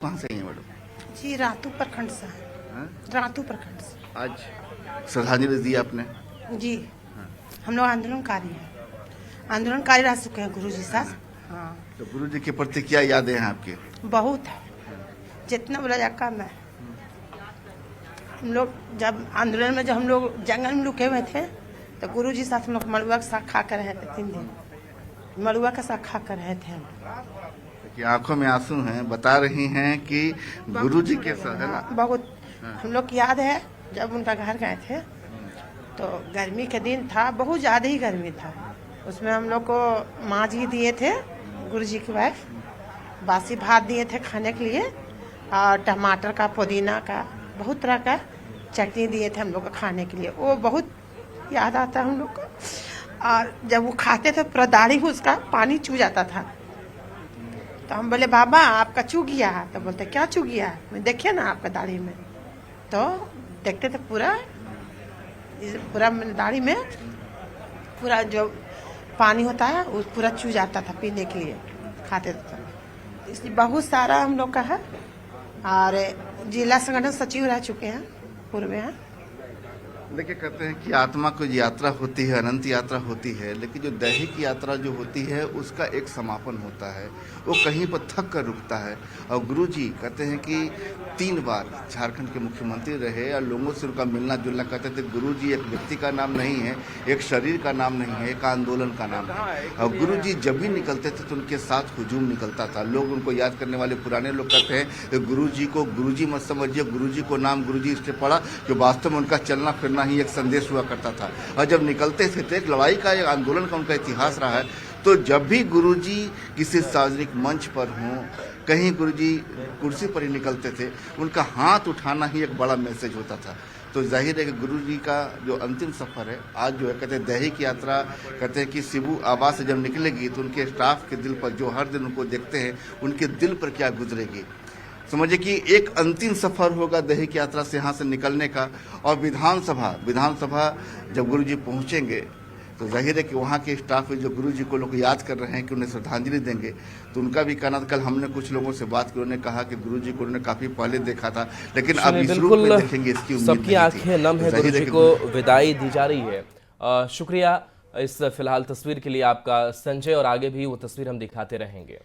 कहाँ से आई हैं मैडम? जी रातू प्रखंड से है। हाँ? रातू प्रखंड से। आज श्रद्धांजलि दी आपने? जी हम लोग आंदोलनकारी हैं, आंदोलनकारी रह चुके हैं गुरु जी साथ। हाँ तो गुरु जी के प्रति क्या यादें हैं आपके? बहुत है, जितना बोला जाए कम है। हम लोग जब आंदोलन में, जब हम लोग जंगल में लुके हुए थे तो गुरु जी साथ हम लोग मड़ुआ का साग खा कर रहे थे। 3 दिन मड़ुआ का साग खा कर रहे थे हम। कि आंखों में आंसू हैं, बता रही हैं कि गुरु जी के साथ है ना? बहुत हम लोग की याद है जब उनका घर गए थे तो गर्मी के दिन था, बहुत ज़्यादा ही गर्मी था। उसमें हम लोग को माँ जी दिए थे, गुरु जी की वाइफ, बासी भात दिए थे खाने के लिए, और टमाटर का, पुदीना का, बहुत तरह का चटनी दिए थे हम लोग को खाने के लिए। वो बहुत याद आता है हम लोग को। और जब वो खाते थे पूरा दाढ़ी में उसका पानी चू जाता था। तो हम बोले बाबा आपका चू गया है? तो बोलते क्या चू गया है? मैं देखिए ना आपका दाढ़ी में। तो देखते थे पूरा दाढ़ी में पूरा जो पानी होता है वो पूरा चू जाता था पीने के लिए, खाते थे तो। इसलिए बहुत सारा हम लोग का है। और जिला संगठन सचिव रह चुके हैं, पूर्व हैं। देखिए, कहते हैं कि आत्मा को यात्रा होती है, अनंत यात्रा होती है, लेकिन जो दैहिक यात्रा जो होती है उसका एक समापन होता है, वो कहीं पर थक कर रुकता है। और गुरु जी कहते हैं कि 3 बार झारखंड के मुख्यमंत्री रहे और लोगों से उनका मिलना जुलना। कहते थे गुरु जी एक व्यक्ति का नाम नहीं है, एक शरीर का नाम नहीं है, एक आंदोलन का नाम है। और गुरु जी जब भी निकलते थे तो उनके साथ हुजूम निकलता था। लोग उनको याद करने वाले पुराने लोग कहते हैं कि गुरु जी को गुरु जी मत समझिए, गुरु जी को नाम गुरु जी इसलिए पड़ा कि वास्तव में उनका चलना फिरना ही एक संदेश हुआ करता था। और जब निकलते थे तो एक लड़ाई का, एक आंदोलन का उनका इतिहास रहा है। तो जब भी गुरुजी किसी सार्वजनिक मंच पर हों, कहीं गुरुजी कुर्सी पर ही निकलते थे, उनका हाथ उठाना ही एक बड़ा मैसेज होता था। तो जाहिर है कि गुरुजी का जो अंतिम सफर है आज जो है, कहते हैं दैहिक यात्रा, कहते हैं कि शिबू आवास से जब निकलेगी तो उनके स्टाफ के दिल पर, जो हर दिन उनको देखते हैं, उनके दिल पर क्या गुजरेगी। समझिए कि एक अंतिम सफर होगा दैहिक यात्रा से यहाँ से निकलने का। और विधानसभा जब गुरुजी पहुँचेंगे तो जाहिर है कि वहाँ के स्टाफ जो गुरुजी को लोग याद कर रहे हैं कि उन्हें श्रद्धांजलि देंगे। तो उनका भी कहना था, कल हमने कुछ लोगों से बात की, उन्होंने कहा कि गुरुजी को उन्होंने काफ़ी पहले देखा था, लेकिन अब इस रूप में देखेंगे इसकी उम्मीद सबकी आंखें नम है। गुरुजी को विदाई दी जा रही है। शुक्रिया इस फिलहाल तस्वीर के लिए आपका संजय, और आगे भी वो तस्वीर हम दिखाते रहेंगे।